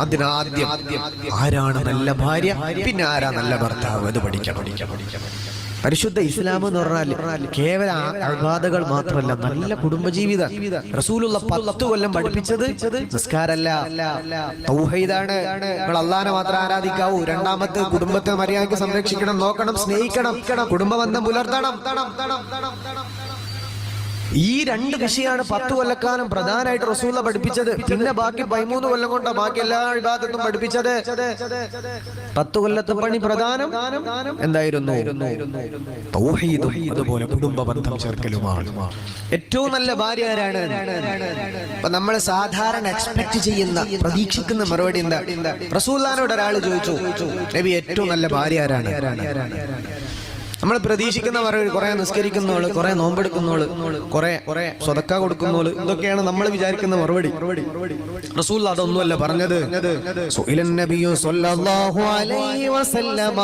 അതിനാദ്യം ആരാണ് നല്ല ഭാര്യ, പിന്നെ ആരാ നല്ല ഭർത്താവ്, അത് പഠിക്കണം. പരിശുദ്ധ ഇസ്ലാം എന്ന് പറഞ്ഞാൽ കേവല ഇബാദകൾ മാത്രമല്ല, നല്ല കുടുംബജീവിതം. റസൂലുള്ള 10 കൊല്ലം പഠിപ്പിച്ചത് നിസ്കാരമല്ല, തൗഹീദാണ്. നിങ്ങൾ അല്ലാഹനെ മാത്രം ആരാധിക്കാവൂ. രണ്ടാമത്തെ, കുടുംബത്തെ മര്യാദയ്ക്ക് സംരക്ഷിക്കണം, നോക്കണം, സ്നേഹിക്കണം, കുടുംബബന്ധം പുലർത്തണം. ഈ 2 വിഷയമാണ് 10 കൊല്ലക്കാലം പ്രധാനമായിട്ട് റസൂലുള്ള പഠിപ്പിച്ചത്. പിന്നെ ബാക്കി 13 കൊല്ലം കൊണ്ട് ബാക്കി എല്ലാ ഇബാദത്തും പഠിപ്പിച്ചത്. 10 കൊല്ലത്തെ പണി പ്രധാനം എന്തായിരുന്നു? തൗഹീദും അതുപോലെ കുടുംബ ബന്ധം ചേർക്കലുമാണ്. ഏറ്റവും നല്ല ഭാര്യ ആരാണ്? അപ്പൊ നമ്മൾ സാധാരണ എക്സ്പെക്ട് ചെയ്യുന്ന, പ്രതീക്ഷിക്കുന്ന മറുപടി എന്താ? റസൂലുള്ളാഹിനോട് ഒരാൾ ചോദിച്ചു, നബി ഏറ്റവും നല്ല ഭാര്യ ആരാണ്? നമ്മൾ പ്രതീക്ഷിക്കുന്ന മറുപടി കുറെ നിസ്കരിക്കുന്നോള്, കുറെ നോമ്പെടുക്കുന്നോള്, കുറെ സ്വതക്ക കൊടുക്കുന്നോള്, ഇതൊക്കെയാണ് നമ്മൾ വിചാരിക്കുന്ന മറുപടി. റസൂൽ അതൊന്നുമല്ല പറഞ്ഞത്. സുഇലൻ നബിയു സ്വല്ലല്ലാഹു അലൈഹി വസല്ലമ,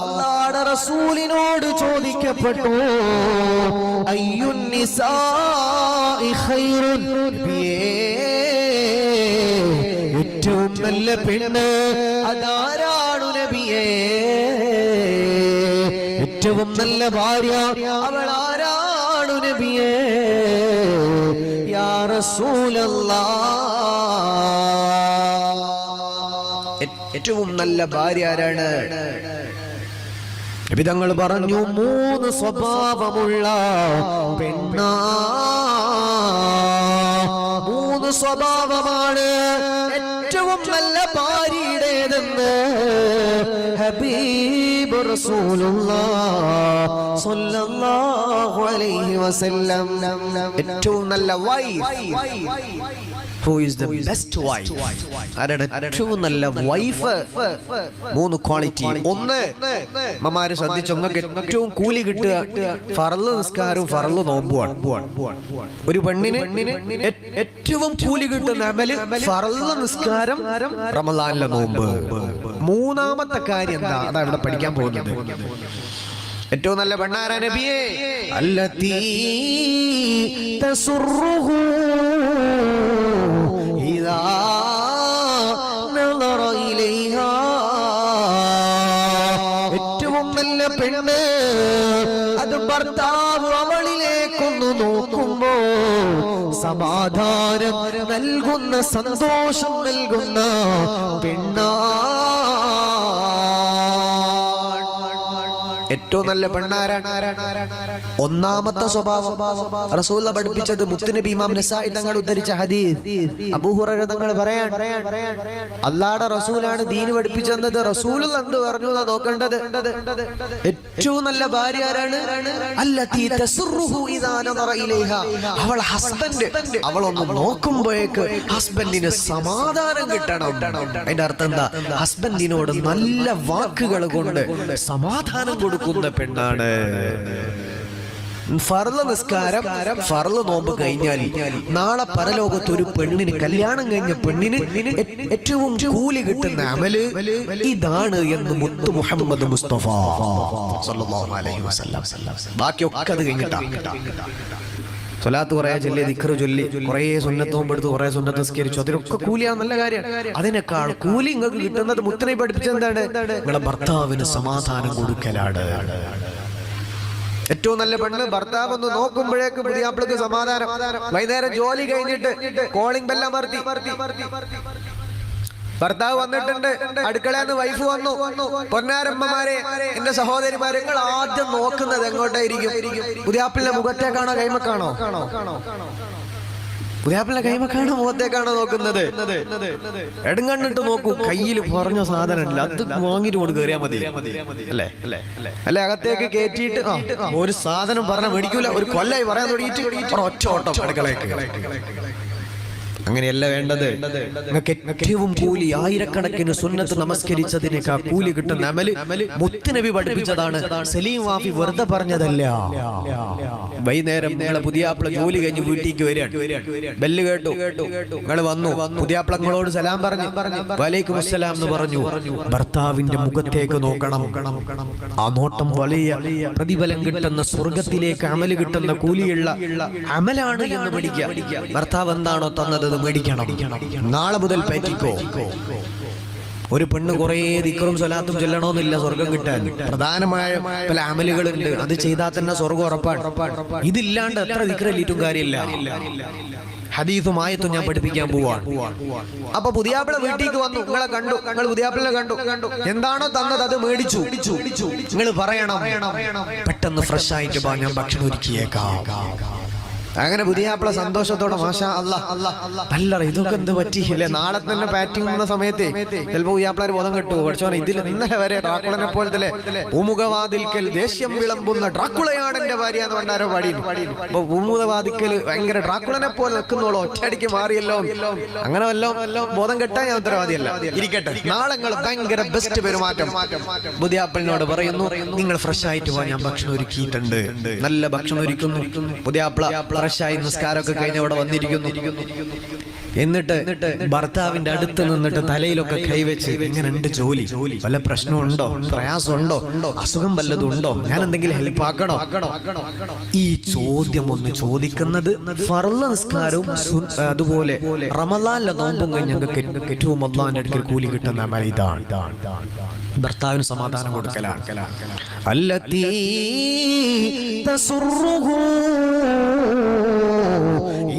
അല്ലാഹുവിന്റെ റസൂലിനോട് ചോദിക്കപ്പെട്ടു, അയ്യുൻ നിസാഇ ഖൈറുൻ, ഏറ്റവും നല്ല പെണ്ണ് അതാരാണു നബിയേ? ഏറ്റവും നല്ല ഭാര്യ അവൾ ആരാണു നബിയേ? യാ റസൂലല്ലാഹ്, ഏറ്റവും നല്ല ഭാര്യ ആരാണ്? നബി തങ്ങൾ പറഞ്ഞു, 3 സ്വഭാവമുള്ള പെണ്ണാ. 3 സ്വഭാവമാണ് ഏറ്റവും നല്ല ഭാര്യയുടേതെന്ന് ഹബീബ് റസൂലുള്ളാഹ് സ്വല്ലല്ലാഹു അലൈഹി വസല്ലം. ഏറ്റവും നല്ല wife, who is the best wife? ആരാണ് ഏറ്റവും നല്ല വൈഫ്? 3 ക്വാളിറ്റി. 1, അമ്മമാര് ശ്രദ്ധിച്ചു, നിങ്ങൾക്ക് ഏറ്റവും കൂലി കിട്ടുക ഫർള് നിസ്കാരവും ഫർള് നോമ്പുമാണ്. ഒരു പെണ്ണിന് ഏറ്റവും കൂലി കിട്ടുന്ന അമല് ഫർള് നിസ്കാരം, റമളാനിലെ നോമ്പ്. 3ാമത്തെ കാര്യം എന്താ? അതാ ഇവിടെ പഠിക്കാൻ പോകുന്നത്. ഏറ്റവും നല്ല പെണ്ണാരാ നബിയേ? അല്ലതീ തസുറുഹു ഇദാ നളറ ഇലൈഹാ. ഏറ്റവും നല്ല പെണ്ണ് അത് ഭർത്താവ് അവളിലേക്കൊന്ന് നോക്കുമ്പോ സമാധാനം നൽകുന്ന, സന്തോഷം നൽകുന്ന പെണ്ണാ. ഏറ്റവും നല്ല പെണ്ണാരാണ്? 1ാമത്തെ സ്വഭാവം റസൂലുള്ള പഠിപ്പിച്ചത്, മുത്തുനബി ഇമാം നസായി തങ്ങൾ ഉദ്ധരിച്ച ഹദീസ്. അബൂ ഹുറൈറ തങ്ങൾ പറയാൻ, അല്ലാഹുവിന്റെ റസൂലാണ് ദീൻ പഠിപ്പിച്ചത്. റസൂലുള്ള എന്ത് പറഞ്ഞു എന്നാ നോക്കേണ്ടത്. ഏറ്റവും നല്ല ഭാര്യ ആരാണ്? അല്ലതീ തസുറുഹു ഇദാ നദറ ഇലൈഹാ. അവൾ ഹസ്ബൻഡ്, അവളൊന്ന് നോക്കുമ്പോഴേക്ക് ഹസ്ബൻഡിന് സമാധാനം കിട്ടണം. അതിന്റെ അർത്ഥം എന്താ? ഹസ്ബൻഡിനോട് നല്ല വാക്കുകൾ കൊണ്ട് സമാധാനം കൊടുക്കുന്ന പെണ്ണാണ്. ഫർള് നിസ്കാരം, ഫർള് നോമ്പ് കഴിഞ്ഞാൽ നാളെ പരലോകത്ത് ഒരു പെണ്ണിന്, കല്യാണം കഴിഞ്ഞ പെണ്ണിന് ഏറ്റവും കൂലി കിട്ടുന്ന അമല് ഇതാണ് എന്ന് മുത്തു മുഹമ്മദ് മുസ്തഫ സല്ലല്ലാഹു അലൈഹി വസല്ലം. ബാക്കിയൊക്കെ അത് കഴിഞ്ഞിട്ടാണ്. സ്വലാത്ത് കുറേ ചൊല്ലി, ദിക്ർ ചൊല്ലി, കുറേ സുന്നത്ത് നോമ്പെടുത്ത്, കുറേ സുന്നത്ത് നിസ്കരിച്ചു, അതിനൊക്കെ കൂലിയാണ്, നല്ല കാര്യമാണ്. അതിനേക്കാൾ കൂലി നിങ്ങൾക്ക് കിട്ടുന്നത് മുത്തനബി പഠിപ്പിച്ചത് എന്താണ്? നിങ്ങളുടെ ഭർത്താവിന് സമാധാനം കൊടുക്കലാണ്. ഏറ്റവും നല്ല പെണ്ണ് ഭർത്താവ് ഒന്ന് നോക്കുമ്പോഴേക്ക് പുതിയാപ്പിളക്ക് സമാധാനം. വൈകുന്നേരം ജോലി കഴിഞ്ഞിട്ട് കോളിംഗ് ബെല്ല് അമർത്തി, ഭർത്താവ് വന്നിട്ടുണ്ട്, അടുക്കളന്ന് വൈഫ് വന്നു. പൊന്നാരമ്മമാരെ, എന്റെ സഹോദരിമാരെ, നിങ്ങൾ ആദ്യം നോക്കുന്നത് എങ്ങോട്ടായിരിക്കും? പുതിയാപ്പിളിന്റെ മുഖത്തേക്കാണോ കൈമക്കാണോ? പുതിയാപ്പിളിന്റെ കൈമക്കാണോ മുഖത്തേക്കാണോ നോക്കുന്നത്? എടുങ്കണ്ണിട്ട് നോക്കൂ, കയ്യിൽ പറഞ്ഞ സാധനമില്ല, അത് വാങ്ങിട്ട് കൊണ്ട് കയറിയാൽ മതി അല്ലേ? അല്ലെ അകത്തേക്ക് കയറ്റിയിട്ട് ഒരു സാധനം പറഞ്ഞ മേടിക്കൂല, ഒരു കൊല്ലായി പറയാൻ തുടങ്ങിയിട്ട് ഒറ്റ ഓട്ടം അടുക്കളയ്ക്ക്. അങ്ങനെയല്ല വേണ്ടത്. നിങ്ങൾക്ക് ഏറ്റവും കൂലി, ആയിരക്കണക്കിന് സുന്നത്ത് നമസ്കരിച്ചതിനേക്കാൾ കൂലി കിട്ടുന്ന അമല് മുത്തുനബി പഠിപ്പിച്ചതാണ്. സലീം വാഫി വെറുതെ പറഞ്ഞതല്ല. വൈകുന്നേരം നിങ്ങളെ പുതിയാപ്പിള ജോലി കഴിഞ്ഞ് വീട്ടിലേക്ക് വരികയാണ്, ബെല്ല് കേട്ടു, നിങ്ങൾ വന്നു, പുതിയാപ്പിളങ്ങളോട് സലാം പറഞ്ഞു, വലൈക്കും അസ്സലാം എന്ന് പറഞ്ഞു. ഭർത്താവിന്റെ മുഖത്തേക്ക് നോക്കണം. ആ നോട്ടം വലിയ പ്രതിഫലം കിട്ടുന്ന, സ്വർഗത്തിലേക്ക് അമല് കിട്ടുന്ന, കൂലിയുള്ള അമലാണ് എന്ന് പഠിക്കുക. ഭർത്താവ് എന്താണോ തന്നത് നല്ലത് മേടിക്കണം, നാളെ മുതൽ പേറ്റിക്കോ. ഒരു പെണ്ണ് കുറേ ദിക്റും സ്വലാത്തും ചൊല്ലണമെന്നില്ല സ്വർഗം കിട്ടാൻ. പ്രധാനമായ പല അമലുകളുണ്ട്, അത് ചെയ്താൽ തന്നെ സ്വർഗം ഉറപ്പാണ്. ഇതില്ലാണ്ട് എത്ര ദിക്റല്ലിട്ടും കാര്യമില്ല. ഹദീസും ആയത്തും ഞാൻ പഠിപ്പിക്കാൻ പോവാണ്. അപ്പൊ പുതിയാപ്പിള വീട്ടിലേക്ക് വന്നു, നിങ്ങളെ കണ്ടു, നിങ്ങൾ പുതിയാപ്പിളെ കണ്ടു, എന്താണോ തന്നത് അത് മേടിച്ചു. നിങ്ങൾ പറയണം പെട്ടെന്ന് ഫ്രഷ് ആയിട്ട് പോ, ഞാൻ ഭക്ഷണം ഒരുക്കിയേക്കാം. അങ്ങനെ പുതിയാപ്പിള സന്തോഷത്തോടെ മാഷാ അല്ലാഹ് നല്ല ഇതൊക്കെ എന്ത് പറ്റിയില്ലേ, നാളെ തന്നെ പാറ്റിംഗ് വന്ന സമയത്ത് ചിലപ്പോ പുതിയാപ്പിളാർ ബോധം കിട്ടുമോ, പഠിച്ചോ ഇതിൽ ഇന്നലെ വരെ ഡ്രാക്കുളനെ പോലത്തെ പൂമുഖവാതിൽക്കൽ ദേഷ്യം വിളമ്പുന്ന ഡ്രാക്കുളയാണ് എന്റെ ഭാര്യ എന്ന് പറഞ്ഞാരോ പാടി. അപ്പൊ പൂമുഖവാതിക്കൽ ഭയങ്കര ഡ്രാക്കുളനെ പോലെ നിൽക്കുന്നോളോ, ഒറ്റയടിക്ക് മാറിയല്ലോ, അങ്ങനെ വല്ലോ ബോധം കെട്ടാൻ ഞാൻ ഉത്തരവാദിയല്ല. ഇരിക്കട്ടെ, നാളെ നിങ്ങൾ ഭയങ്കര ബെസ്റ്റ് പെരുമാറ്റം. പുതിയാപ്പിളിനോട് പറയുന്നു, നിങ്ങൾ ഫ്രഷ് ആയിട്ട് പോവാൻ ഞാൻ ഭക്ഷണം ഒരുക്കിയിട്ടുണ്ട്. നല്ല ഭക്ഷണം ഒരുക്കുന്നു. പുതിയാപ്പിള ഫ്രഷായി നിസ്കാരമൊക്കെ കഴിഞ്ഞ് അവിടെ വന്നിരിക്കുന്നു. എന്നിട്ട് ഭർത്താവിന്റെ അടുത്ത് നിന്നിട്ട് തലയിലൊക്കെ കൈവച്ച്, എങ്ങനെയുണ്ട് ജോലി, വല്ല പ്രശ്നമുണ്ടോ, പ്രയാസമുണ്ടോ, അസുഖം വല്ലതും ഉണ്ടോ, ഞാൻ എന്തെങ്കിലും ഹെൽപ്പ് ആക്കണോ? ഈ ചോദ്യം ഒന്ന് ചോദിക്കുന്നത് ഫർള് നിസ്കാരവും അതുപോലെ റമളാനിലെ നോമ്പും കഴിഞ്ഞ് ഞങ്ങൾക്ക് ഏറ്റവും അല്ലാഹുവിന്റെ അടുക്കൽ കൂലി കിട്ടുന്ന അമൽ ഇതാണ്. ഭർത്താവിന് സമാധാനം കൊടുക്കലാണ്. അല്ലതീ തസുറുഹു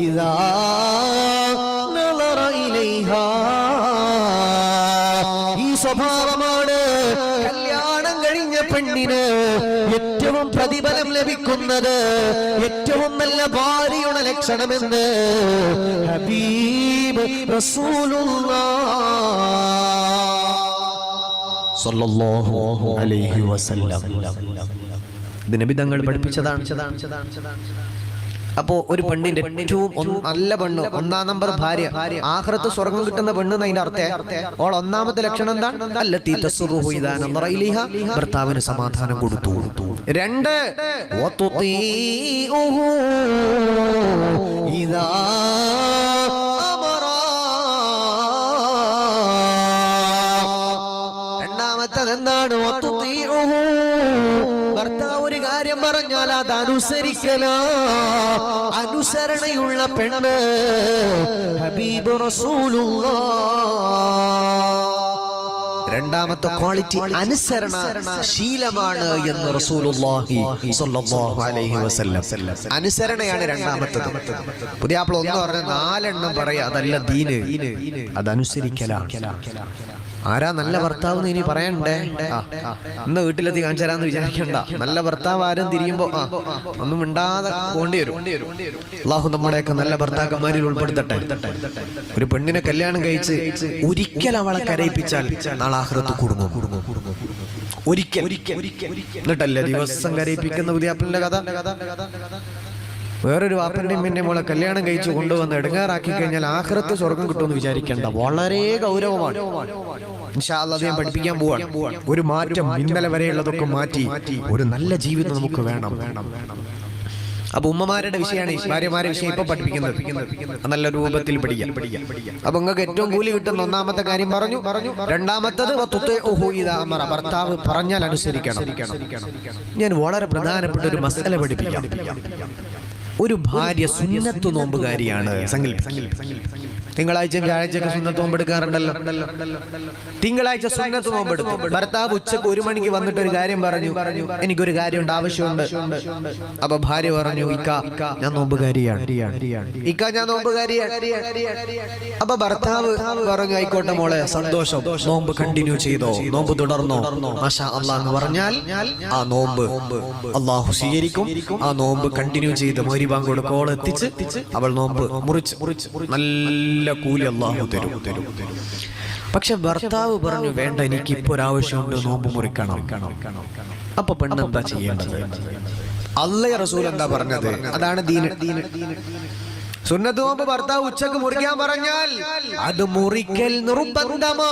ഇദാ നളറ ഇലൈഹാ. ഈ സ്വഭാവമാണ് കല്യാണം കഴിഞ്ഞ പെണ്ണിന് ഏറ്റവും പ്രതിഫലം ലഭിക്കുന്നത്, ഏറ്റവും നല്ല ഭാര്യയുടെ ലക്ഷണമെന്ന് ഹബീബ് റസൂലുള്ളാഹ് സല്ലല്ലാഹു അലൈഹി വസല്ലം. ഇത് നബി തങ്ങൾ പഠിപ്പിച്ചതാണ്. അപ്പോ ഒരു പെണ്ണിന്റെ ഏറ്റവും നല്ല പെണ്ണ്, ഒന്നാം നമ്പർ ഭാര്യ, ആഖിറത്ത് സ്വർഗം കിട്ടുന്ന പെണ്ണ് എന്നതിന്റെ അർത്ഥം ഓൾ ഒന്നാമത്തെ ലക്ഷണം എന്താണ്? അല്ലത്തി തസ്റുഹു ഇദാ നളറ ഇലൈഹാ, ഭർത്താവിന് സമാധാനം കൊടുത്തു. 2 വതുതീഉഹു ഇദാ അമറ. രണ്ടാമത്തേത് എന്താണ്? വതുതീഉഹു, ഭർത്താവ് ഒരു കാര്യം പറഞ്ഞാൽ അത് അനുസരിക്കല, അനുസരണയുള്ള പെണ്ണ് ഹബീബ് റസൂലുള്ളാഹ്. രണ്ടാമത്തെ ക്വാളിറ്റി അനുസരണ ശീലമാണ് എന്ന് റസൂലുള്ളാഹി സ്വല്ലല്ലാഹു അലൈഹി വസല്ലം. അനുസരണയാണ് രണ്ടാമത്തത്. പുതിയാപ്പിള ഒന്ന് പറഞ്ഞ 4 എണ്ണം പറയാ, അതല്ല ദീന്, അതനുസരിക്കലാണ്. ആരാ നല്ല ഭർത്താവ് ഇനി പറയണ്ടേ? ഇന്ന് വീട്ടിലെത്തി കാണിച്ചു തരാന്ന് വിചാരിക്കണ്ട. നല്ല ഭർത്താവ് ആരും തിരിയുമ്പോ ഒന്നും മിണ്ടാതെ പോണ്ടി വരും. അല്ലാഹു നമ്മുടെയൊക്കെ നല്ല ഭർത്താക്കന്മാരിൽ ഉൾപ്പെടുത്തട്ടെ. ഒരു പെണ്ണിനെ കല്യാണം കഴിച്ച് ഒരിക്കൽ അവളെ കരയിപ്പിച്ചാൽ നാളെ ആഖിറത്ത് കുടുങ്ങും. ഒരിക്കൽ എന്നിട്ടല്ലേ ദിവസം കരയിപ്പിക്കുന്ന പുതിയാപ്പിളിന്റെ കഥ. വേറൊരു വാപ്പന്റെയും പിന്നെ മോളെ കല്യാണം കഴിച്ചു കൊണ്ടുവന്ന് ഇടങ്ങാറാക്കി കഴിഞ്ഞാൽ ആഖിറത്ത് സ്വർഗം കിട്ടുമെന്ന് വിചാരിക്കേണ്ട. വളരെ ഗൗരവമാണ്. ഇൻഷാ അല്ലാഹ് ഞാൻ പഠിപ്പിക്കാൻ പോവാണ്. ഒരു മാറ്റം, ഇന്നലെ വരെയുള്ളതൊക്കെ മാറ്റി ഒരു നല്ല ജീവിതം നമുക്ക് വേണം. അപ്പൊ ഉമ്മമാരുടെ വിഷയമാണ്, ഭാര്യമാരുടെ വിഷയം ഇപ്പൊ പഠിപ്പിക്കുന്നത്. നല്ല രൂപത്തിൽ പഠിക്കാം. അപ്പൊ നിങ്ങൾക്ക് ഏറ്റവും കൂലി കിട്ടുന്ന ഒന്നാമത്തെ കാര്യം പറഞ്ഞു. രണ്ടാമത്തത് ഭർത്താവ് പറഞ്ഞാൽ അനുസരിക്കണം. ഞാൻ വളരെ പ്രധാനപ്പെട്ട ഒരു മസല പഠിപ്പിക്കാം. ഒരു ഭാര്യ സുന്നത്ത് നോമ്പുകാരിയാണ് സങ്കല്പിക്കുക. തിങ്കളാഴ്ചയും വ്യാഴാഴ്ചയൊക്കെ സുന്നത്ത് നോമ്പെടുക്കാറുണ്ടല്ലോ. തിങ്കളാഴ്ച സുന്നത്ത് നോമ്പെടുക്കും. ഭർത്താവ് ഉച്ചക്ക് 1 മണിക്ക് വന്നിട്ട് ഒരു കാര്യം പറഞ്ഞു, എനിക്കൊരു കാര്യമുണ്ട്, ആവശ്യമുണ്ട്. അപ്പൊ ഭാര്യ പറഞ്ഞു, ഇക്ക ഞാൻ നോമ്പുകാരിയാണ്, ഇക്ക ഞാൻ നോമ്പുകാരിയാണ്. അപ്പൊ ഭർത്താവ് പറഞ്ഞു, ആയിക്കോട്ടെ മോളെ, സന്തോഷം, നോമ്പ് കണ്ടിന്യൂ ചെയ്തോ, നോമ്പ് തുടർന്നോ, മാഷാ അല്ലാഹ് എന്ന് പറഞ്ഞാൽ ആ നോമ്പ് അല്ലാഹു സ്വീകരിക്കും. ആ നോമ്പ് കണ്ടിന്യൂ ചെയ്ത് മഗ്‌രിബ് കൊടുക്കോളം എത്തിച്ച് അവൾ നോമ്പ് മുറിച്ച് നല്ല കൂലി അല്ലാഹു തരും. പക്ഷെ ഭർത്താവ് പറഞ്ഞു, വേണ്ട, എനിക്ക് ഇപ്പൊ ഒരാവശ്യമുണ്ട്, നോമ്പ് മുറിക്കണം. അപ്പൊ പെണ്ണ് എന്താ ചെയ്യേണ്ടത്? അല്ലാഹു റസൂൽ എന്താ പറഞ്ഞത്? അതാണ് ദീന്. സുന്നത്ത് നോമ്പ് ഭർത്താവ് ഉച്ചക്ക് മുറിക്കാൻ പറഞ്ഞാൽ അത് മുറിക്കൽ നിർബന്ധമാ.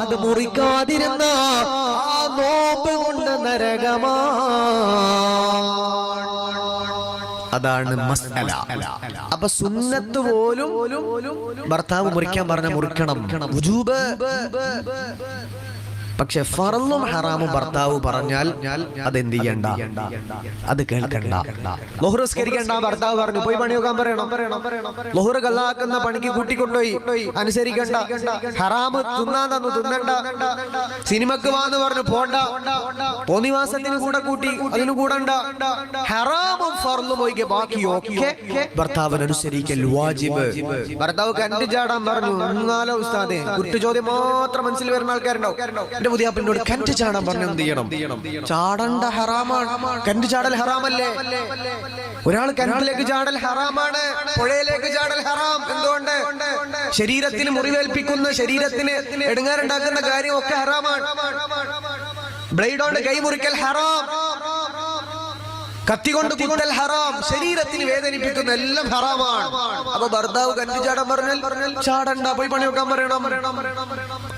അത് മുറിക്കാതിരുന്ന ആ നോമ്പ് കൊണ്ട് നരകമാ. അതാണ് മസ്അല. അപ്പൊ സുന്നത്ത് പോലും ഭർത്താവ് മുറിക്കാൻ പറഞ്ഞ മുറിക്കണം. വുജൂബ് പക്ഷെ ഫർളും ഹറാമും ഭർത്താവ് പറഞ്ഞാൽ അതെന്ത് ചെയ്യണ്ട, അത് കേൾക്കണ്ട. ളുഹ്ർ നിസ്കരിക്കണ്ട, ഭർത്താവ് പറഞ്ഞു പോയി പണി നോക്കാൻ പറയണം. ളുഹ്ർ കള്ളാക്കുന്ന പണിക്ക് കൂട്ടിക്കൊണ്ടുപോയി, അനുസരിക്കണ്ട. ഹറാമ് തിന്നാൻ തന്നു, തിന്നണ്ട. സിനിമക്ക് വാന്ന് പറഞ്ഞു പോണ്ട, തോന്നിവാസത്തിന് കൂടെ കൂട്ടി, അതിന് കൂടണ്ട. ഹറാമും ഫർളും ഒഴികെ ബാക്കിയൊക്കെ ഭർത്താവിന് അനുസരിക്കൽ വാജിബ്. ഭർത്താവ് കണ്ടു ചാടാൻ പറഞ്ഞു, എന്നാലോ ഉസ്താദേ കുറ്റു ചോദ്യം മാത്രം മനസ്സിൽ വരുന്ന ആൾക്കാരുണ്ടാവും. എന്റെ പുതിയാപ്പിളിനോട് കണ്ടു ചാടാൻ പറഞ്ഞു, എന്ത് ചെയ്യണം? ചാടണ്ട, ഹറാമാണ്. കണ്ടു ചാടൽ ഹറാമല്ലേ? ഒരാൾ കിണറ്റിലേക്ക് ചാടൽ ഹറാമാണ്, പുഴയിലേക്ക് ചാടൽ ഹറാം. എന്തുകൊണ്ട്? ശരീരത്തിന് മുറിവേൽപ്പിക്കുന്ന, ശരീരത്തിന് എടുങ്ങാറുണ്ടാക്കുന്ന കാര്യമൊക്കെ ഹറാമാണ്. ബ്ലേഡ് കൊണ്ട് കൈ മുറിക്കൽ ഹറാം, കത്തി കൊണ്ട് കുത്തൽ ഹറാം, ശരീരത്തിന് വേദനിപ്പിക്കുന്ന എല്ലാം ഹറാമാണ്. അപ്പൊ ഭർത്താവ് കണ്ടു ചാടാൻ പറഞ്ഞാൽ ചാടണ്ട, പോയി പണി വെക്കാൻ പറയണം.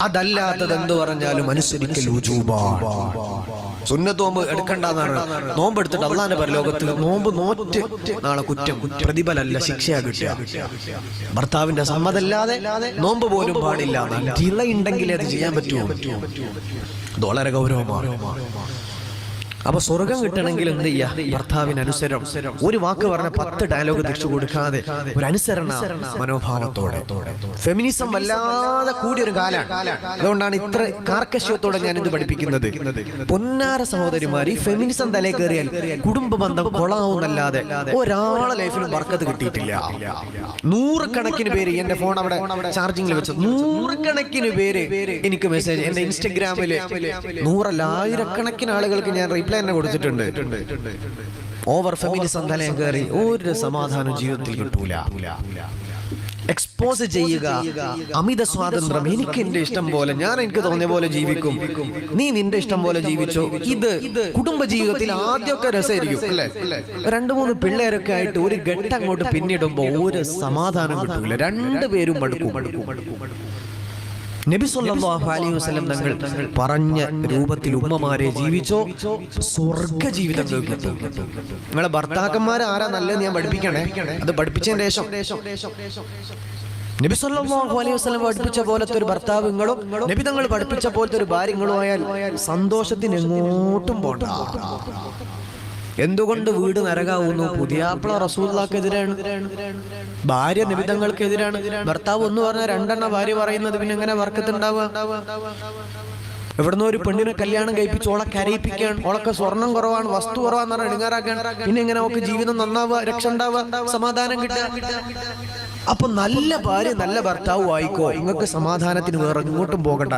അതല്ലാത്തത് എന്ത് പറഞ്ഞാലും അനുസരിക്കൽ വുജൂബാണ്. സുന്നത്ത് നോമ്പ് എടുക്കണ്ടെന്നാണ്. നോമ്പ് എടുത്തിട്ട് അള്ളാന്റെ പരലോകത്തിൽ നോമ്പ് നോറ്റ് നാളെ കുറ്റം, പ്രതിഫലല്ല, ശിക്ഷയാ കിട്ടുക. ഭർത്താവിന്റെ സമ്മതല്ലാതെ നോമ്പ് പോലും പാടില്ല. ഉണ്ടെങ്കിലേ അത് ചെയ്യാൻ പറ്റുമോ? അത് വളരെ ഗൗരവമാണ്. അപ്പൊ സ്വർഗം കിട്ടണമെങ്കിൽ എന്ത് ചെയ്യാ? ഭർത്താവിന് അനുസരണം. ഒരു വാക്ക് പറഞ്ഞ 10 ഡയലോഗ് തിരിച്ചു കൊടുക്കാതെ ഒരു അനുസരണ മനോഭാവത്തോടെ. ഫെമിനിസം വല്ലാതെ കൂടിയൊരു കാലാണ്. അതുകൊണ്ടാണ് ഇത്ര കാർക്കശ്യത്തോടെ ഞാൻ ഇത് പഠിപ്പിക്കുന്നത്. പൊന്നാര സഹോദരിമാർ, ഈ ഫെമിനിസം തലേ കയറിയാൽ കുടുംബ ബന്ധം കൊളാവുന്നല്ലാതെ ഒരാളെ ലൈഫിലും ബർക്കത്ത് കിട്ടിയിട്ടില്ല. 100 കണക്കിന് പേര്, എന്റെ ഫോൺ അവിടെ ചാർജിങ്ങിൽ വെച്ച് 100 കണക്കിന് പേര് എനിക്ക് മെസ്സേജ്, എന്റെ ഇൻസ്റ്റഗ്രാമില് 100 ആയിരക്കണക്കിന് ആളുകൾക്ക് ഞാൻ തന്നെ കൊടുത്തിട്ടുണ്ട്. ഓവർ ഫെമിനിസം തലയിൽ കയറി ഒരു സമാധാനം ജീവിതത്തിൽ കിട്ടൂല. എക്സ്പോസ് ചെയ്യുക, അമിത സ്വാതന്ത്ര്യം. എനിക്ക് എന്റെ ഇഷ്ടം പോലെ, ഞാൻ എനിക്ക് തോന്നിയ പോലെ ജീവിക്കും, നീ നിന്റെ ഇഷ്ടം പോലെ ജീവിച്ചോ. ഇത് കുടുംബ ജീവിതത്തിൽ ആദ്യമൊക്കെ രസമായിരിക്കും അല്ലെ? 2-3 പിള്ളേരൊക്കെ ആയിട്ട് ഒരു ഘട്ടം അങ്ങോട്ട് പിന്നിടുമ്പോ ഒരു സമാധാനം കിട്ടൂല. രണ്ടുപേരും മടുക്കും. നബി സല്ലല്ലാഹു അലൈഹി വസല്ലം തങ്ങൾ പറഞ്ഞ രൂപത്തിൽ ഉമ്മമാരെ ജീവിച്ചോ, സ്വർഗ ജീവിതം കിട്ടും. നിങ്ങളെ ഭർത്താക്കന്മാരെ ആരാ നല്ലത് ഞാൻ പഠിപ്പിക്കണേ. അത് പഠിപ്പിച്ചതിന് ശേഷം നബി സല്ലല്ലാഹു അലൈഹി വസല്ലം പഠിപ്പിച്ച പോലത്തെ ഒരു ഭർത്താവ് നിങ്ങളും, നബി തങ്ങൾ പഠിപ്പിച്ച പോലത്തെ ഒരു ഭാര്യ നിങ്ങളും ആയാൽ സന്തോഷത്തിന് എങ്ങോട്ടും പോണ്ട. എന്തുകൊണ്ട് വീട് നരകാവുന്നു? പുതിയാപ്പിള റസൂലുള്ളാഹിക്കെതിരാണ്, ഭാര്യ നബിതങ്ങൾക്കെതിരാണ്. ഭർത്താവ് ഒന്ന് പറഞ്ഞാൽ 2 ഭാര്യ പറയുന്നത് പിന്നെ എങ്ങനെ ബർക്കത്തുണ്ടാവുക? എവിടുന്നോ ഒരു പെണ്ണിനെ കല്യാണം കഴിപ്പിച്ച് ഓളെ കരയിപ്പിക്കാൻ, ഓളൊക്കെ സ്വർണം കുറവാണ്, വസ്തു കുറവാന്ന് പറഞ്ഞാൽ എടുങ്ങാറാക്കാൻ. പിന്നെ എങ്ങനെ ഒക്കെ ജീവിതം നന്നാവുക, രക്ഷ ഉണ്ടാവുക, സമാധാനം കിട്ടുക? അപ്പൊ നല്ല ഭാര്യ നല്ല ഭർത്താവ് ആയിക്കോ, നിങ്ങൾക്ക് സമാധാനത്തിന് വേറെ ഇങ്ങോട്ടും പോകണ്ട.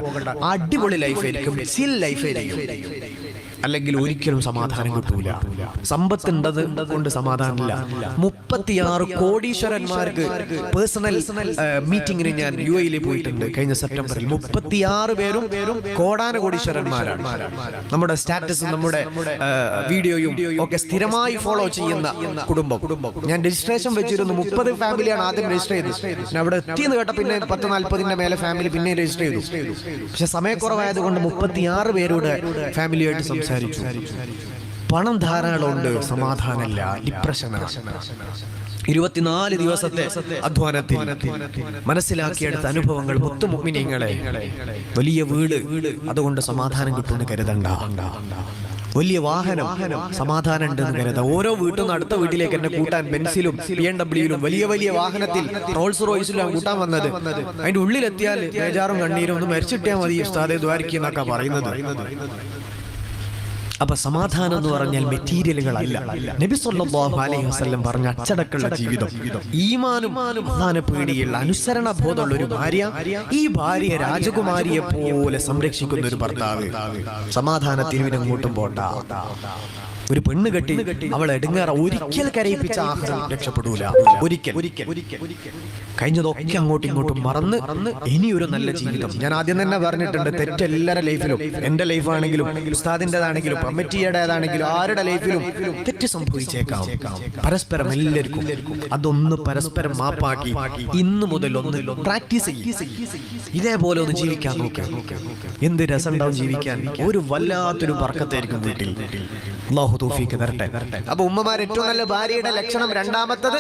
അടിപൊളി ലൈഫായിരിക്കും, ചിൽ ലൈഫായിരിക്കും. അല്ലെങ്കിൽ ഒരിക്കലും സമാധാനം കിട്ടൂല. സമ്പത്തുണ്ടത് കൊണ്ട് സമാധാനമില്ല. 36 കോടീശ്വരന്മാർക്ക് പേഴ്സണൽ മീറ്റിംഗിന് ഞാൻ UAE പോയിട്ടുണ്ട് കഴിഞ്ഞ സെപ്റ്റംബറിൽ. 36 പേരും കോടാന കോടീശ്വരന്മാരാണ്. നമ്മുടെ സ്റ്റാറ്റസും നമ്മുടെ വീഡിയോയും ഒക്കെ സ്ഥിരമായി ഫോളോ ചെയ്യുന്ന കുടുംബം. ഞാൻ രജിസ്ട്രേഷൻ വെച്ചിരുന്നു. 30 ഫാമിലിയാണ് ആദ്യം രജിസ്റ്റർ ചെയ്തത്. അവിടെ എത്തിയെന്ന് കേട്ട പിന്നെ 10-40 മേലെ ഫാമിലി പിന്നെ രജിസ്റ്റർ ചെയ്തു. പക്ഷെ സമയക്കുറവായതുകൊണ്ട് 36 പേരുടെ ഫാമിലിയായിട്ട് സംസാരിച്ചു. പണം ധാരാളമുണ്ട്, സമാധാനമില്ല, ഡിപ്രഷനാണ്. 24 ദിവസത്തെ അധ്വാനത്തിൽ മനസ്സിലാക്കിയെടുത്ത അനുഭവങ്ങൾ. മുത്തു മുഅ്മിനീങ്ങളെ, വലിയ വീട് അതുകൊണ്ട് സമാധാനം കിട്ടുമെന്ന് കരുതണ്ട. വലിയ വാഹനം സമാധാനം ഉണ്ടെന്ന് കരുതാം. ഓരോ വീട്ടിൽ നിന്ന് അടുത്ത വീട്ടിലേക്ക് എന്നെ കൂട്ടാൻ ബെൻസിലും BMW വലിയ വലിയ വാഹനത്തിൽ റോൾസ് റോയ്സിലും കൂട്ടാൻ വന്നത്. അതിന്റെ ഉള്ളിലെത്തിയാൽ ബേജാറും കണ്ണീരും ഒന്ന് മരിച്ചിട്ടാൽ മതി ഉസ്താദേ ദ്വാരക്കി എന്നൊക്കെ പറയുന്നത്. അപ്പൊ സമാധാനം എന്ന് പറഞ്ഞാൽ മെറ്റീരിയലുകളല്ല. നബി സല്ലല്ലാഹു അലൈഹി വസല്ലം പറഞ്ഞ അച്ചടക്കമുള്ള ജീവിതം, ഈമാനും അല്ലാഹുവിനെ പേടിയുള്ള അനുസരണ ബോധമുള്ള ഒരു ഭാര്യ, ഈ ഭാര്യയെ രാജകുമാരിയെ പോലെ സംരക്ഷിക്കുന്ന ഒരു ഭർത്താവ്, സമാധാനത്തിന് ഇവനങ്ങോട്ടും പോണ്ട. ഒരു പെണ്ണ് കെട്ടി അവളെ എടുങ്ങാറ ഒരിക്കൽ കരയിപ്പിച്ച ആഹാരം രക്ഷപ്പെടൂല. ഒരിക്കൽ കഴിഞ്ഞതൊക്കെ അങ്ങോട്ടും ഇങ്ങോട്ടും മറന്ന് ഇനിയൊരു നല്ല ജീവിതം. ഞാൻ ആദ്യം തന്നെ പറഞ്ഞിട്ടുണ്ട്, തെറ്റെല്ലാവരുടെ ലൈഫിലും, എന്റെ ലൈഫാണെങ്കിലും ഉസ്താദിന്റേതാണെങ്കിലും കമ്മിറ്റിയുടേതാണെങ്കിലും ആരുടെ ലൈഫിലും തെറ്റ് സംഭവിച്ചേക്കാം. പരസ്പരം എല്ലാവർക്കും അതൊന്ന് പരസ്പരം മാപ്പാക്കി ഇന്നു മുതൽ ഒന്ന് പ്രാക്ടീസ് ചെയ്യും. ഇതേപോലെ ഒന്ന് ജീവിക്കാൻ നോക്കാം. എന്ത് രസം ഉണ്ടാവും ജീവിക്കാൻ. ഒരു വല്ലാത്തൊരു ബർക്കത്തായിരിക്കും വീട്ടിൽ. അല്ലാഹു തൗഫീഖ് തരട്ടെ. അപ്പൊ ഉമ്മമാർ ഏറ്റവും നല്ല ഭാര്യയുടെ ലക്ഷണം രണ്ടാമത്തത്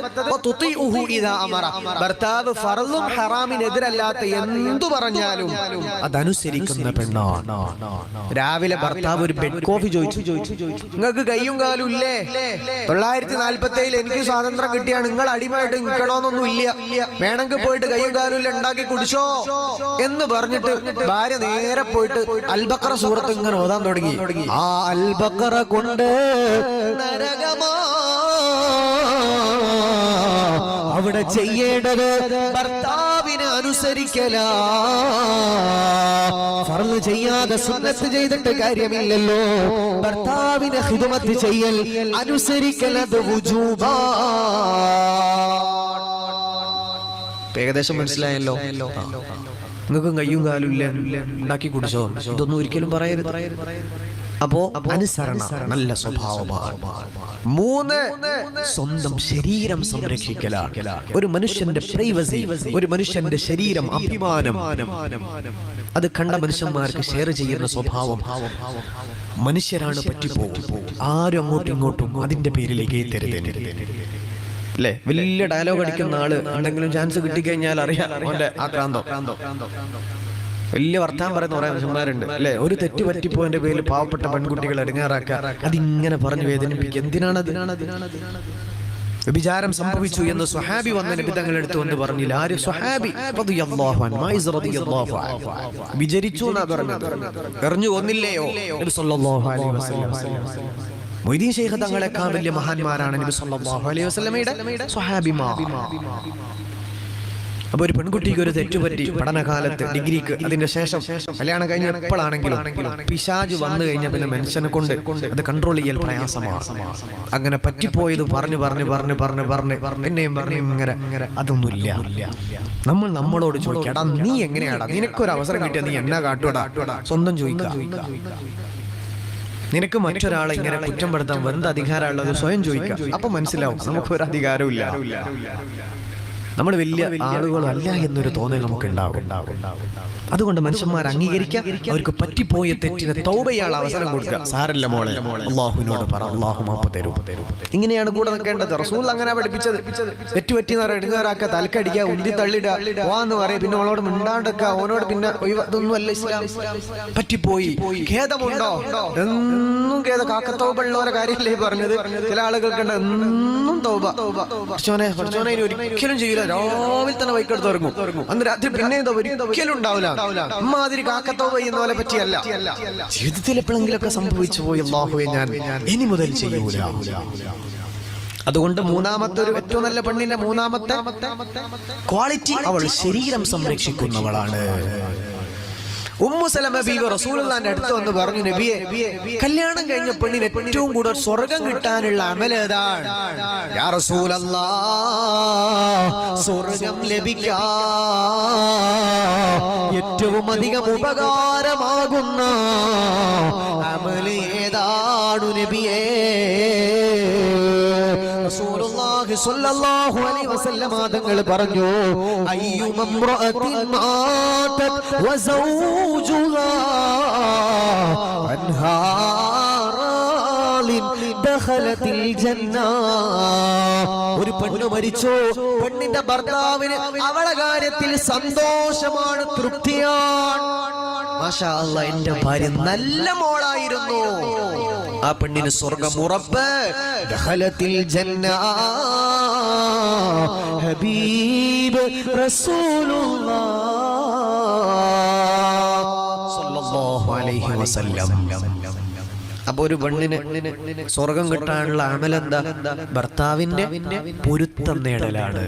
ഭർത്താവ് ഫർളും ഹറാമിനെതിരല്ലാത്ത എന്തു പറഞ്ഞാലും അതനുസരിക്കുന്ന പെണ്ണാണ്. രാവിലെ ഭർത്താവ് ഒരു ബെഡ് കോഫി ചോദിച്ചു, നിങ്ങൾക്ക് കയ്യും കാലും ഇല്ലേ? 947 എനിക്ക് സ്വാതന്ത്ര്യം കിട്ടിയാണ്, നിങ്ങൾ അടിമയായിട്ട് നിൽക്കണമെന്നൊന്നും ഇല്ല, വേണമെങ്കിൽ പോയിട്ട് കയ്യും കാലും ഇല്ല ഉണ്ടാക്കി കുടിച്ചോ എന്ന് പറഞ്ഞിട്ട് ഭാര്യ നേരെ പോയിട്ട് അൽ-ബഖറ സൂറത്ത് ഇങ്ങനെ ഓതാൻ തുടങ്ങി. ആ അൽ-ബഖറ കൊണ്ട് നരകമാ അവിടെ ചെയ്യേണ്ടത് ഭർത്താവിനെ അനുസരിക്കല. ഫർള് ചെയ്യാതെ സുന്നത്ത് ചെയ്തിട്ട് കാര്യമില്ലല്ലോ. ഭർത്താവിനെ ഖിദ്മത്ത് ചെയ്യൽ, അനുസരിക്കൽ അത് വുജൂബാ. ഏകദേശം മനസ്സിലായല്ലോ. നിങ്ങൾക്കും കയ്യും കാലും ഇല്ല ഉണ്ടാക്കി കുടിച്ചോ, ഇതൊന്നും ഒരിക്കലും പറയരുത്. അപ്പോ അനുസരണ നല്ല സ്വഭാവമാണ്. 3, സ്വന്തം ശരീരം സംരക്ഷിക്കലാണ്. ഒരു മനുഷ്യന്റെ പ്രൈവസി, ഒരു മനുഷ്യന്റെ ശരീരം, അഭിമാനം, അത് കണ്ട മനുഷ്യന്മാർക്ക് ഷെയർ ചെയ്യുന്ന സ്വഭാവം. മനുഷ്യരാണ് പറ്റിപ്പോകും. ആരും അങ്ങോട്ടും ഇങ്ങോട്ടും അതിന്റെ പേരിലേക്ക് എത്തരുത്. അല്ലെ, വലിയ ഡയലോഗ് അടിക്കുന്ന ആള് എന്തെങ്കിലും ചാൻസ് കിട്ടിക്കഴിഞ്ഞാൽ അറിയാം അവന്റെ ആക്രാന്തം. വലിയ വർത്താനം പറയുന്ന കുറെ മനുഷ്യന്മാരുണ്ട് അല്ലെ. ഒരു തെറ്റ് പറ്റിപ്പോന്റെ പേരിൽ പാവപ്പെട്ട പെൺകുട്ടികൾ ഇടങ്ങാറാക്കുക, അതിങ്ങനെ പറഞ്ഞു വേദനിപ്പിക്കുക. എന്തിനാണ്? വ്യഭിചാരം സംഭവിച്ചു എന്ന് സ്വഹാബി വന്ന നബി തങ്ങൾ എടുത്തു എന്ന് പറഞ്ഞില്ല. ആര്? സ്വഹാബി റളിയല്ലാഹു അൻഹു, മൈസ് റളിയല്ലാഹു അൻഹു. വിചരിച്ചു എന്നാ പറഞ്ഞത്, എറിഞ്ഞു കൊന്നില്ലയോ നബി സല്ലല്ലാഹു അലൈഹി വസല്ലം. മൊയ്തീൻ ശൈഖ് തങ്ങളെക്കാൾ വലിയ മഹാന്മാരാണ് നബി സല്ലല്ലാഹു അലൈഹി വസല്ലമയുടെ സ്വഹാബിമാർ. അപ്പൊ ഒരു പെൺകുട്ടിക്ക് ഒരു തെറ്റുപറ്റി പഠനകാലത്ത്, ഡിഗ്രിക്ക്, അതിന്റെ ശേഷം കല്യാണം കഴിഞ്ഞ എപ്പോഴാണെങ്കിലും പിശാച് വന്നു കഴിഞ്ഞ പിന്നെ മനുഷ്യനെ കൊണ്ട് അത് കൺട്രോൾ ചെയ്യൽ പ്രയാസമാണ്. അങ്ങനെ പറ്റിപ്പോയത് പറഞ്ഞു പിന്നെയും ഇങ്ങനെ അതൊന്നുമില്ല. നമ്മൾ നമ്മളോട് ചോദിക്കടാ, നീ എങ്ങനെയാടാ, നിനക്കൊരു അവസരം കിട്ടിയാ നീ എന്നാ കാട്ടുവടാ, സ്വന്തം ചോദിക്കാം. നിനക്ക് മറ്റൊരാളെ ഇങ്ങനെ കുറ്റപ്പെടുത്താൻ എന്ത് അധികാരമുള്ളത് സ്വയം ചോദിക്കാം. അപ്പൊ മനസ്സിലാവും നമുക്കൊരു അധികാരവും ഇല്ല, നമ്മൾ വലിയ ആളുകളല്ല എന്നൊരു തോന്നൽ നമുക്ക് ഉണ്ടാവും. അതുകൊണ്ട് മനുഷ്യന്മാർ അംഗീകരിക്കുക, അവർക്ക് പറ്റിപ്പോയ തെറ്റിന് തൗബ ചെയ്യാൻ അവസരം കൊടുക്കുക. സാരല്ല മോളെ, അല്ലാഹുവിനോട് പറ, അല്ലാഹു മാപ്പ് തരും. ഇങ്ങനെയാണ് കൂടെ നിൽക്കേണ്ടത്. റസൂൽ അങ്ങനെ പഠിപ്പിച്ചത്. തെറ്റുപറ്റി എടുങ്ങാറാക്കുക, തലക്കടിക്കുക, ഉന്തി തള്ളിടുക, പോവാന്ന് പറയാ, പിന്നെ അവളോട് മിണ്ടാണ്ടൊക്കെ, അവനോട് പിന്നെ ഇതൊന്നും അല്ല ഇസ്ലാം. പറ്റിപ്പോയി, ഖേദമുണ്ടോ? എന്നും ഖേദം. കാക്കത്തൗബുള്ളവരെ കാര്യമല്ലേ പറഞ്ഞത്. ചില ആളുകൾക്കുണ്ട് എന്നും തൗബ. പഠിച്ചോനെ ഒരിക്കലും ചെയ്യില്ല, രാവിലെ തന്നെ ബൈക്കെടുത്ത് ഇറങ്ങും, അന്ന് രാത്രി പിന്നെ ഒരിക്കലും ഉണ്ടാവില്ല. അമ്മാതിരി കാക്കത്തൗബ ചെയ്യുന്ന പോലെ പറ്റിയല്ല. ജീവിതത്തിൽ എപ്പോഴെങ്കിലൊക്കെ സംഭവിച്ചു പോയി, അല്ലാഹുവേ ഞാൻ ഇനി മുതൽ ചെയ്യൂല. അതുകൊണ്ട് മൂന്നാമത്തെ ഒരു ഏറ്റവും നല്ല പെണ്ണിന്റെ മൂന്നാമത്തെ ക്വാളിറ്റി, അവൾ ശരീരം സംരക്ഷിക്കുന്നവളാണ്. ഉമ്മു സലമ ബീവി റസൂലുള്ളാഹിന്റെ അടുത്ത് വന്ന് പറഞ്ഞു, നബിയെ, കല്യാണം കഴിഞ്ഞ പെണ്ണിന് ഏറ്റവും കൂടുതൽ സ്വർഗം കിട്ടാനുള്ള അമൽ ഏതാണ്? യാ റസൂലല്ലാഹ്, സ്വർഗം ലഭിക്കാൻ ഏറ്റവും അധികം ഉപകാരമാകുന്ന അമൽ ഏതാണ് നബിയേ? റസൂലുള്ളാഹി സ്വല്ലല്ലാഹു അലൈഹി വസല്ലം തങ്ങൾ പറഞ്ഞു, അയ്യുമംറഅത്തിൻ മാതത് വസൗജുഹാ അൻഹാ റാളിൻ ദഖലത്തിൽ ജന്ന. ഒരു പെണ്ണ് മരിച്ചോ, പെണ്ണിന്റെ ഭർത്താവിന് അവളുടെ കാര്യത്തിൽ സന്തോഷമാണ്, തൃപ്തിയാണ്. മാഷാ അല്ലാഹ്, എന്റെ ഭാര്യ നല്ല മോളായിരുന്നു, ആ പെണ്ണിന് സ്വർഗ്ഗം ഉറപ്പ്. ദഖലത്തിൽ ജന്ന, ഹബീബ് റസൂലുള്ളാഹ് സ്വല്ലല്ലാഹു അലൈഹി വസല്ലം. അപ്പൊ ഒരു പെണ്ണിന് സ്വർഗം കിട്ടാനുള്ള അമലെന്താ? ഭർത്താവിന്റെ പൊരുത്തം നേടലാണ്.